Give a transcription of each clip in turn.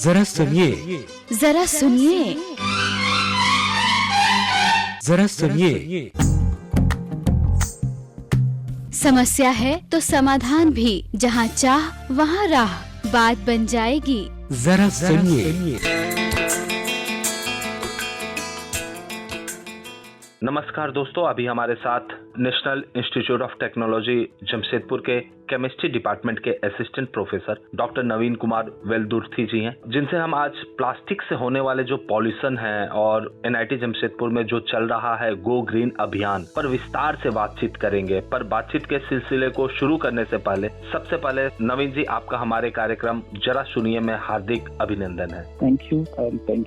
जरा सुनिए, जरा सुनिए, जरा सुनिए। समस्या है तो समाधान भी, जहाँ चाह वहाँ राह, बात बन जाएगी। जरा सुनिए। नमस्कार दोस्तों, अभी हमारे साथ national institute of technology Jamshedpur के केमिस्ट्री डिपार्टमेंट के असिस्टेंट प्रोफेसर डॉक्टर नवीन कुमार वेलदुर्थी जी हैं, जिनसे हम आज प्लास्टिक से होने वाले जो पॉल्यूशन है और एनआईटी जमशेदपुर में जो चल रहा है गो ग्रीन अभियान पर विस्तार से बातचीत करेंगे। पर बातचीत के सिलसिले को शुरू करने से पहले सबसे पहले नवीन जी, आपका हमारे कार्यक्रम जरा सुनिए में हार्दिक अभिनंदन है। Thank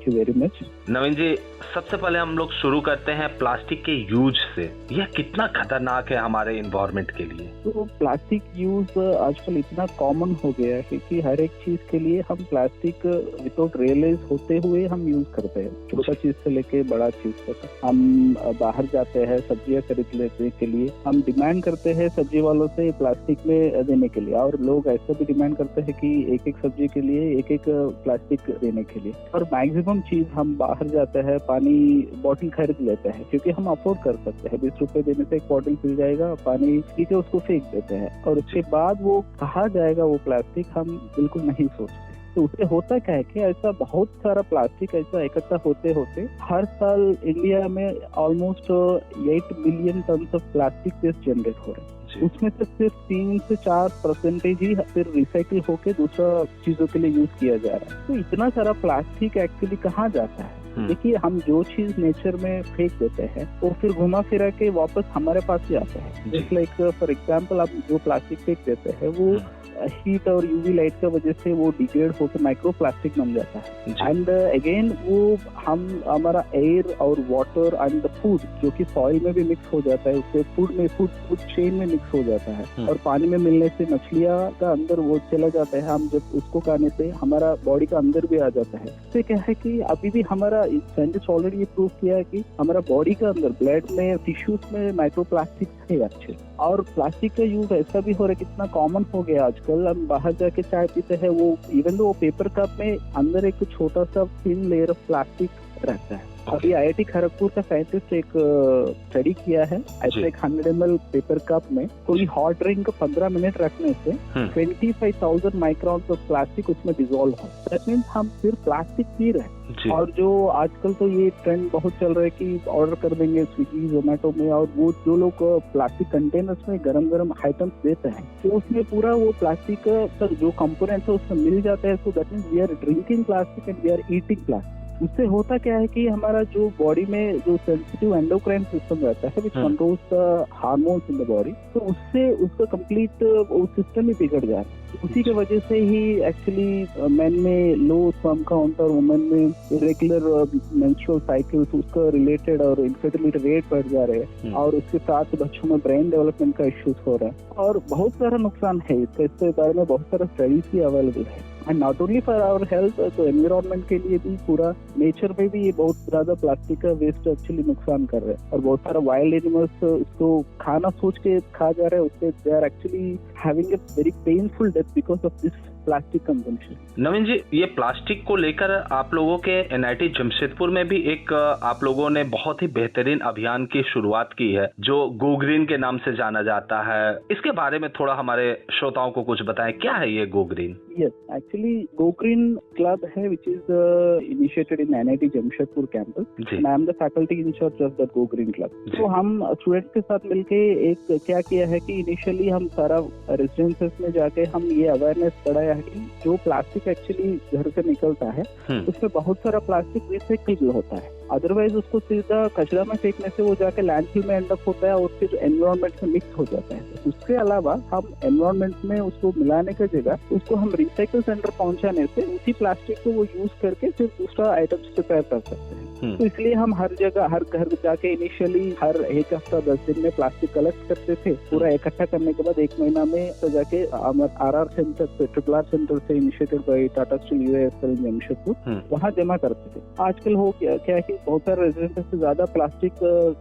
you very much. Naveen ji, सबसे पहले हम लोग शुरू करते हैं प्लास्टिक के यूज से। यह कितना खतरनाक है हमारे एनवायरनमेंट के लिए? तो प्लास्टिक यूज आजकल इतना कॉमन हो गया है कि हर एक चीज के लिए हम प्लास्टिक विदाउट रियलाइज होते हुए हम यूज करते हैं। छोटा चीज से लेके बड़ा चीज तक। हम बाहर जाते हैं सब्जियां खरीद लेने के लिए, हम डिमांड करते हैं सब्जी वालों से प्लास्टिक में देने के लिए, और लोग ऐसा भी डिमांड करते हैं कि एक एक सब्जी के लिए एक एक प्लास्टिक देने के लिए। और मैक्सिमम चीज हम बाहर जाते हैं पानी बॉटल खरीद लेते हैं क्योंकि हम अफोर्ड कर सकते हैं। 20 रुपए देने से एक बॉटल मिल जाएगा, पानी पी के उसको फेंक देते हैं, और उसके बाद वो कहाँ जाएगा वो प्लास्टिक हम बिल्कुल नहीं सोचते। तो उससे होता क्या है कि ऐसा बहुत सारा प्लास्टिक ऐसा इकट्ठा होते होते हर साल इंडिया में almost 8 million tonne of plastic waste generate हो रहे हैं। उसमें से सिर्फ 3 से 4% ही फिर रिसाइकिल होके दूसरा चीजों के लिए यूज किया जा रहा है। तो इतना सारा प्लास्टिक एक्चुअली कहाँ जाता है? देखिए, हम जो चीज नेचर में फेंक देते हैं वो फिर घुमा फिरा के वापस हमारे पास ही आता है। जस्ट लाइक फॉर एग्जांपल, आप जो प्लास्टिक फेंक देते हैं वो हीट और यूवी लाइट की वजह से वो डिग्रेड होकर माइक्रो प्लास्टिक बन जाता है। एंड अगेन वो हमारा एयर और वाटर एंड द फूड जो कि सॉइल में भी मिक्स हो जाता है, उससे फूड चेन में मिक्स हो जाता है, और पानी में मिलने से मछलियां का अंदर वो चला जाता है। हम जब उसको खाने से हमारा बॉडी का अंदर भी आ जाता है। इससे क्या है कि अभी भी हमारा साइंटिस्ट ऑलरेडी ये प्रूव किया है कि हमारा बॉडी का अंदर ब्लड में टिश्यूज में माइक्रो प्लास्टिक है अच्छे। और प्लास्टिक का यूज ऐसा भी हो रहा है, कितना कॉमन हो गया आजकल। हम बाहर जाके चाय पीते हैं, वो इवन दो वो पेपर कप में अंदर एक छोटा सा थिन लेयर ऑफ प्लास्टिक रहता है। अभी आईआईटी खड़गपुर का साइंटिस्ट एक स्टडी किया है, ऐसे एक 100 ml पेपर कप में कोई हॉट ड्रिंक 15 मिनट रखने से 25,000 माइक्रॉन ऑफ प्लास्टिक उसमें डिसॉल्व हो। दैट मीन्स हम सिर्फ प्लास्टिक पी रहे हैं। और जो आजकल तो ये ट्रेंड बहुत चल रहा है कि ऑर्डर कर देंगे स्विगी जोमेटो में, और वो जो लोग प्लास्टिक कंटेनर्स में गरम आइटम्स देते हैं तो उसमें पूरा वो प्लास्टिक का जो कंपोनेंट्स है उसमें मिल जाता है। So that means we are drinking plastic and we are eating plastic. उससे होता क्या है कि हमारा जो बॉडी में जो सेंसिटिव एंडोक्राइन सिस्टम रहता है विच controls the hormones in the body, तो उससे उसका कंप्लीट वो सिस्टम ही बिगड़ जाता है। उसी के वजह से ही एक्चुअली मेन में लो स्पर्म काउंट और वुमेन में इरेगुलर मेंस्ट्रुअल साइकिल्स उसका रिलेटेड और इनफर्टिलिटी रेट बढ़ जा रहे हैं, और उसके साथ बच्चों में ब्रेन डेवलपमेंट का इश्यूज हो रहा है, और बहुत सारा नुकसान है इसका। इसके बारे में बहुत सारा स्टडीज भी अवेलेबल है। And not only for our health, तो एनवायरमेंट के लिए भी, पूरा नेचर में भी ये बहुत ज्यादा प्लास्टिक का वेस्ट एक्चुअली नुकसान कर रहे हैं। और बहुत सारा वाइल्ड एनिमल्स उसको खाना सोच के खा जा रहे हैं, उससे they are actually having a very painful death because of this plastic consumption. Naveen ji, ये प्लास्टिक को लेकर आप लोगों के एनआईटी जमशेदपुर में भी एक आप लोगों ने बहुत ही बेहतरीन अभियान की शुरुआत की है जो गो ग्रीन के नाम से जाना जाता है। इसके बारे में थोड़ा हमारे श्रोताओं को कुछ बताएं, क्या है ये go green? Yes, actually go green club है which is initiated in NIT Jamshedpur campus. I am the faculty incharge of the go green club. तो हम स्टूडेंट्स के साथ मिलके एक क्या किया है कि इनिशियली हम सारा रेजिडेंसेस में जाके हम ये अवेयरनेस बढ़ाया है कि जो प्लास्टिक एक्चुअली घर से निकलता है उसमें बहुत सारा प्लास्टिक रिसाइकिल होता है। अदरवाइज उसको सीधा कचरा में फेंकने से वो जाके लैंडफिल में एंड अप होता है और फिर एनवायरनमेंट में मिक्स हो जाता है। उसके अलावा हम एनवायरनमेंट में उसको मिलाने की जगह उसको हम रिसाइकिल सेंटर पहुंचाने से उसी प्लास्टिक को वो यूज करके फिर दूसरा आइटम्स प्रिपेयर कर सकते हैं। तो इसलिए हम हर जगह हर घर जाके इनिशियली हर एक हफ्ता 10 दिन में प्लास्टिक कलेक्ट करते थे। पूरा इकट्ठा करने के बाद 1 महीना में तो जाके RR सेंटर से RRR सेंटर से initiated by Tata steel UASL Jamshedpur वहाँ जमा करते थे। आजकल हो क्या है कि बहुत सारे रेजिडेंट से ज्यादा प्लास्टिक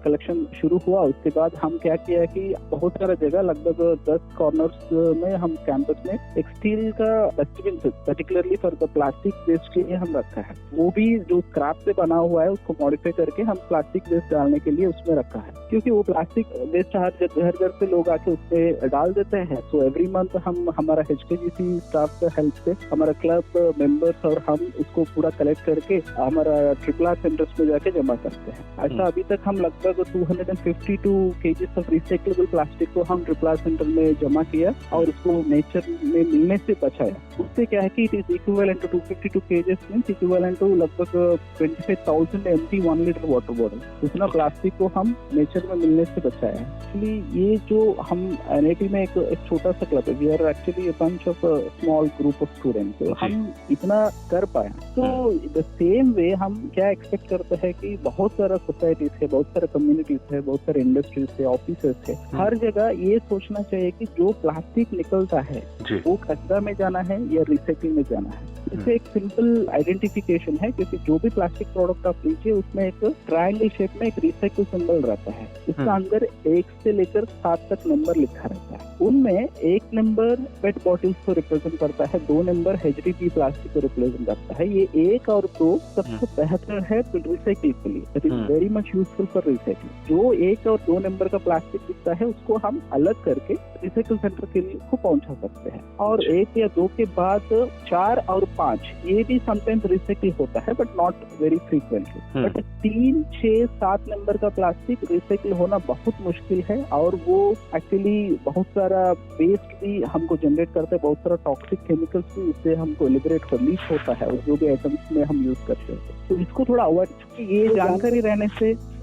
कलेक्शन शुरू हुआ। उसके बाद हम क्या किया कि बहुत सारा जगह लगभग 10 कॉर्नर्स में हम कैंपस में एक स्टील का dustbin particularly for the plastic waste के लिए हम रखा है। वो भी जो स्क्रैप से बना हुआ है उसको मॉडिफाई करके हम प्लास्टिक वेस्ट डालने के लिए उसमें रखा है, क्योंकि वो प्लास्टिक वेस्ट हर घर से लोग आके उसमें डाल देते हैं। सो एवरी मंथ हम हमारा HKGC स्टाफ का हेल्प से हमारा क्लब मेंबर्स और हम उसको पूरा कलेक्ट करके हमारा RRR सेंटर्स में जाके जमा करते हैं। ऐसा अभी तक हम लगभग 252 kgs ऑफ रिसाइक्लेबल प्लास्टिक को हम RRR सेंटर में जमा किया और उसको नेचर में मिलने से बचाया। उससे क्या है कि it is equivalent to 252 kgs means equivalent to लगभग 25,000 empty 1 लीटर वाटर बॉटल। उतना प्लास्टिक को हम नेचर में मिलने से बचाया है। एक्चुअली ये जो हम NIT में एक छोटा सा क्लब है, we are actually a bunch of small group of students, तो हम इतना कर पाए। तो द सेम वे हम क्या एक्सपेक्ट करते हैं कि बहुत सारा सोसाइटीज है, बहुत सारा कम्युनिटीज है, बहुत सारे इंडस्ट्रीज है, ऑफिसेस है, हर जगह ये सोचना चाहिए कि जो प्लास्टिक निकलता है वो कचरा में जाना है या रिसाइकिल में जाना है। इससे एक सिंपल आइडेंटिफिकेशन है, क्योंकि जो भी प्लास्टिक प्रोडक्ट आप लीजिए उसमें एक ट्रायंगल शेप में एक रिसाइकिल सिंबल रहता है। इसका अंदर 1 से लेकर 7 तक नंबर लिखा रहता है। उनमें 1 नंबर पेट बॉटल्स को रिप्रेजेंट करता है, 2 नंबर HDPE प्लास्टिक को रिप्रेजेंट करता है। ये 1 और 2 सबसे बेहतर है रिसाइकिल के लिए, it is very much useful for recycle. जो 1 और 2 नंबर का प्लास्टिक दिखता है उसको हम अलग करके रिसाइकिल सेंटर के लिए को पहुंचा सकते हैं। और 1 या 2 के बाद 4 और 5 ये भी समटाइम्स रिसाइकिल होता है, but not very frequently. But 3, 6, 7 number का प्लास्टिक रिसाइकिल होना बहुत मुश्किल है और वो एक्चुअली बहुत सारा वेस्ट भी हमको जनरेट करता है, बहुत सारा टॉक्सिक केमिकल्स भी उससे हमको लिबरेट रिलीज होता है जो भी आइटम्स में हम यूज करते हैं। तो इसको थोड़ा अवॉइड, क्योंकि ये जानकारी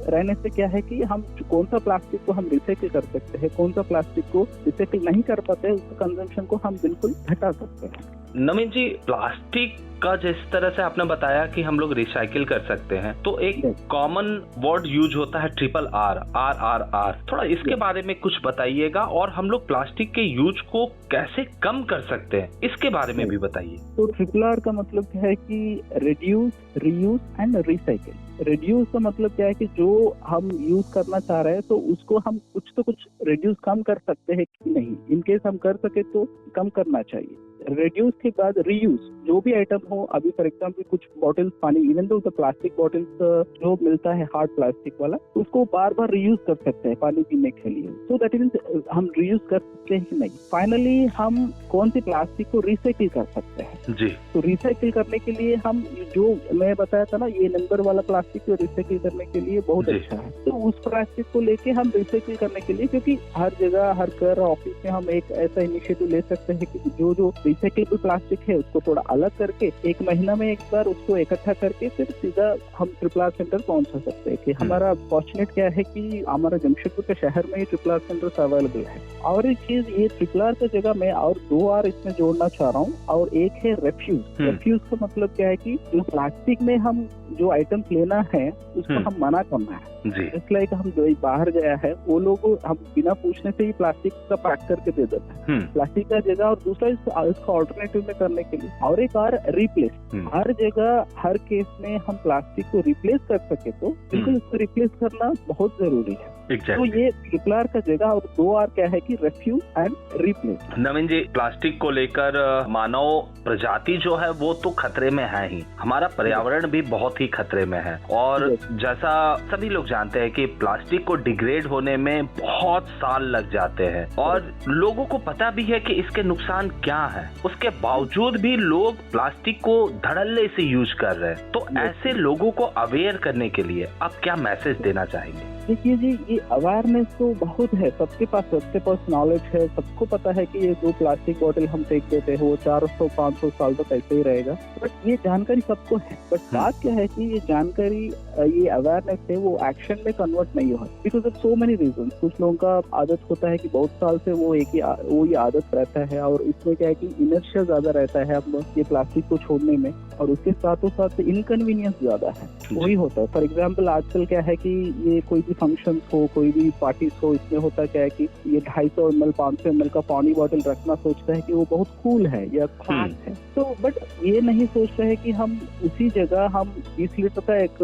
रहने से क्या है कि हम कौन सा प्लास्टिक को हम रिसाइकिल कर सकते हैं, कौन सा प्लास्टिक को रिसाइकिल नहीं कर पाते हैं, उसका कंजम्पशन को हम बिल्कुल घटा सकते हैं। नवीन जी, प्लास्टिक का जिस तरह से आपने बताया कि हम लोग रिसाइकिल कर सकते हैं, तो एक कॉमन वर्ड यूज होता है RRR। थोड़ा इसके बारे में कुछ बताइएगा, और हम लोग प्लास्टिक के यूज को कैसे कम कर सकते हैं इसके बारे में भी बताइए। तो RRR का मतलब क्या है कि reduce, reuse and recycle. Reduce का मतलब क्या है कि जो हम यूज करना चाह रहे हैं तो उसको हम कुछ रिड्यूस कम कर सकते हैं कि नहीं। इनकेस हम कर सके तो कम करना चाहिए। रिड्यूस के बाद रीयूज, जो भी आइटम हो, अभी फॉर एग्जाम्पल कुछ बॉटल्स पानी, इवन दो प्लास्टिक बॉटल्स जो मिलता है हार्ड प्लास्टिक वाला, उसको बार बार रीयूज कर सकते हैं पानी पीने के लिए। सो दैट मीन्स हम रीयूज कर सकते हैं कि नहीं। फाइनली हम कौन सी प्लास्टिक को रिसाइकिल कर सकते हैं जी। तो रिसाइकिल करने के लिए हम जो मैं बताया था ना, ये नंबर वाला प्लास्टिक को रिसाइकिल करने के लिए बहुत अच्छा है। तो उस प्लास्टिक को लेके हम रिसाइकिल करने के लिए, क्योंकि हर जगह हर घर ऑफिस में हम एक ऐसा इनिशिएटिव ले सकते हैं कि जो रिसाइकिल प्लास्टिक है उसको थोड़ा अलग करके 1 महीना में एक बार उसको इकट्ठा करके फिर सीधा हम RRR सेंटर पहुंचा सकते हैं। कि हमारा फॉर्चुनेट क्या है कि हमारा जमशेदपुर के शहर में ये RRR सेंटर अवेलेबल है। और एक चीज, ये RRR की जगह मैं और 2 और इसमें जोड़ना चाह रहा हूँ, और एक है रेफ्यूज। रेफ्यूज का मतलब क्या है कि जो प्लास्टिक में हम जो आइटम्स लेना है उसको हम मना करना है। इस लाइक हम बाहर गया है, वो लोग हम बिना पूछने से ही प्लास्टिक का पैक करके दे देते हैं प्लास्टिक का जगह। और दूसरा इसका ऑल्टरनेटिव में करने के लिए, और एक और रिप्लेस। हर जगह हर केस में हम प्लास्टिक को रिप्लेस कर सके तो बिल्कुल इसको रिप्लेस करना बहुत जरूरी है। तो ये RRR का जगह, और 2 और क्या है कि refuse and replace. Naveen ji, plastic को लेकर मानव प्रजाति जो है वो तो खतरे में है ही, हमारा पर्यावरण भी बहुत ही खतरे में है। और जैसा सभी लोग जानते हैं कि प्लास्टिक को डिग्रेड होने में बहुत साल लग जाते हैं, और लोगों को पता भी है कि इसके नुकसान क्या है, उसके बावजूद भी लोग प्लास्टिक को धड़ल्ले से यूज कर रहे हैं। तो ऐसे लोगों को अवेयर करने के लिए आप क्या मैसेज देना चाहेंगे? देखिए जी, ये अवेयरनेस तो बहुत है, सबके पास नॉलेज है, सबको पता है कि ये जो प्लास्टिक बोतल हम फेंक देते हैं वो 400-500 साल तक ऐसे ही रहेगा, बट ये जानकारी सबको है। बट बात क्या है कि ये जानकारी, ये अवेयरनेस है वो एक्शन में कन्वर्ट नहीं हो, because of so many reason. कुछ लोगों का आदत होता है कि बहुत साल से वो ही आदत रहता है, और इसमें क्या है कि इनर्शिया ज्यादा रहता है अब ये प्लास्टिक को छोड़ने में, और उसके साथों साथ इनकन्वीनियंस ज्यादा है, वही होता है। फॉर एग्जाम्पल आजकल क्या है कि ये कोई भी फंक्शन हो, कोई भी पार्टी हो, इसमें होता क्या है कि ये 250 ml 500 ml का पानी बॉटल रखना सोचता है कि वो बहुत कूल है या खास है, तो बट ये नहीं सोच रहे कि हम उसी जगह हम 20 लीटर का एक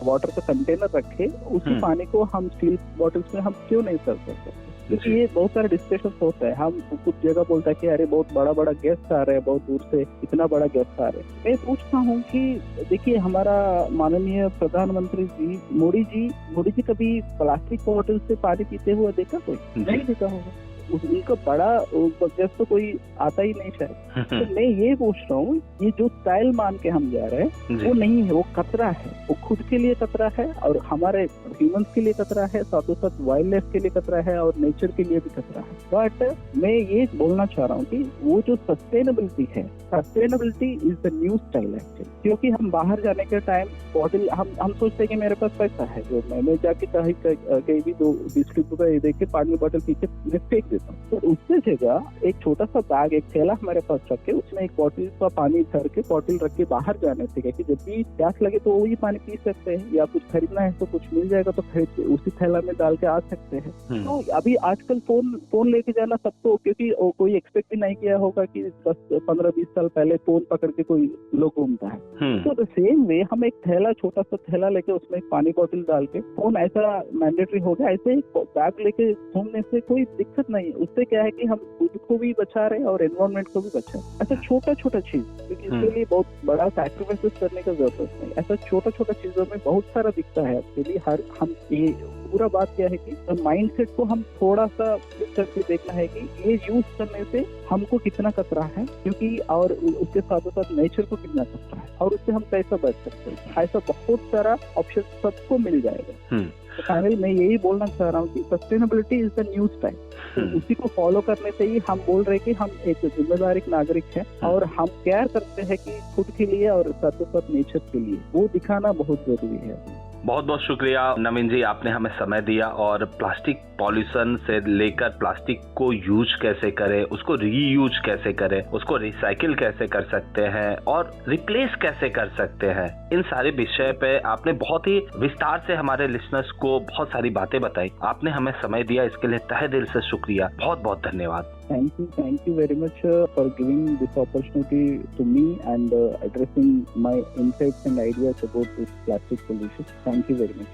वाटर का कंटेनर रखे, उसी पानी को हम स्टील बॉटल्स में हम क्यों नहीं सर्व कर सकते। क्योंकि ये बहुत सारे डिस्कशन होता है, हम कुछ जगह बोलता है कि अरे बहुत बड़ा गेस्ट आ रहे हैं, बहुत दूर से इतना बड़ा गेस्ट आ रहे हैं। मैं पूछता हूँ कि देखिए, हमारा माननीय प्रधानमंत्री जी मोदी जी कभी प्लास्टिक बॉटल से पानी पीते हुए देखा? कोई नहीं देखा होगा। उनका बड़ा गेस्ट तो कोई आता ही नहीं शायद। तो मैं ये पूछ रहा हूँ, ये जो स्टाइल मान के हम जा रहे हैं वो नहीं है, वो खतरा है, वो खुद के लिए खतरा है और हमारे ह्यूमंस के लिए खतरा है, साथों साथ वाइल्ड लाइफ के लिए खतरा है और नेचर के लिए भी खतरा है। बट मैं ये बोलना चाह रहा हूँ कि वो जो सस्टेनेबिलिटी है, sustainability is the new style actually. क्योंकि हम बाहर जाने के टाइम बॉटल हम सोचते हैं कि मेरे पास पैसा है, जो मैं जाके कहीं भी 20 रुपए देख के पानी बॉटल पी के मैं फेंक देता हूँ। तो उससे जगह एक छोटा सा बैग, एक थैला हमारे पास रख के उसमें एक बॉटल का पानी भर के बॉटल रख के बाहर जाने से, कि जब भी प्यास लगे तो वही पानी पी सकते हैं, या कुछ खरीदना है तो कुछ मिल जाएगा तो खरीद के उसी थैला में डाल के आ सकते हैं। तो अभी आजकल फोन लेके जाना सबको, क्योंकि कोई एक्सपेक्ट भी नहीं किया होगा कि 10-15-20 साल पहले फोन पकड़ के कोई लोग घूमता है। तो द सेम वे हम एक थैला, छोटा सा थैला लेके उसमें एक पानी बॉटल डाल के, फोन ऐसा मैंडेटरी हो गया, ऐसे बैग लेके घूमने से कोई दिक्कत नहीं है। उससे क्या है कि हम खुद को भी बचा रहे हैं और एनवायरनमेंट को भी बचा रहे हैं। ऐसा छोटा चीज, क्योंकि इसके लिए बहुत बड़ा सैक्रिफाइस करने का जरूरत नहीं, ऐसा छोटा चीजों में बहुत सारा दिखता है आपके लिए। हम ये पूरा बात क्या है कि माइंडसेट को हम थोड़ा सा करके देखना है कि ये यूज करने से हमको कितना खतरा है, क्योंकि और उसके साथ साथ नेचर को कितना खतरा है, और उससे हम कैसा बच सकते हैं। ऐसा बहुत सारा ऑप्शन सबको मिल जाएगा। तो फाइनली मैं यही बोलना चाह रहा हूँ कि sustainability is the new style. तो उसी को फॉलो करने से ही हम बोल रहे हैं कि हम एक जिम्मेदार नागरिक हैं, और हम केयर करते हैं कि खुद के लिए और साथ साथ नेचर के लिए, वो दिखाना बहुत जरूरी है। बहुत बहुत शुक्रिया नवीन जी, आपने हमें समय दिया और प्लास्टिक पॉल्यूशन से लेकर प्लास्टिक को यूज कैसे करें, उसको रीयूज कैसे करें, उसको रिसाइकिल कैसे कर सकते हैं और रिप्लेस कैसे कर सकते हैं, इन सारे विषय पे आपने बहुत ही विस्तार से हमारे लिसनर्स को बहुत सारी बातें बताई। आपने हमें समय दिया, इसके लिए तहे दिल से शुक्रिया, बहुत बहुत धन्यवाद। Thank you very much for giving this opportunity to me and addressing my insights and ideas about this plastic pollution. Thank you very much.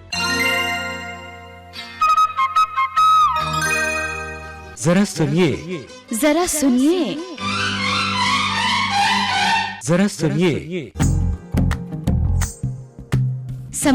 जरा सुनिए, जरा सुनिए, जरा सुनिए। समस्या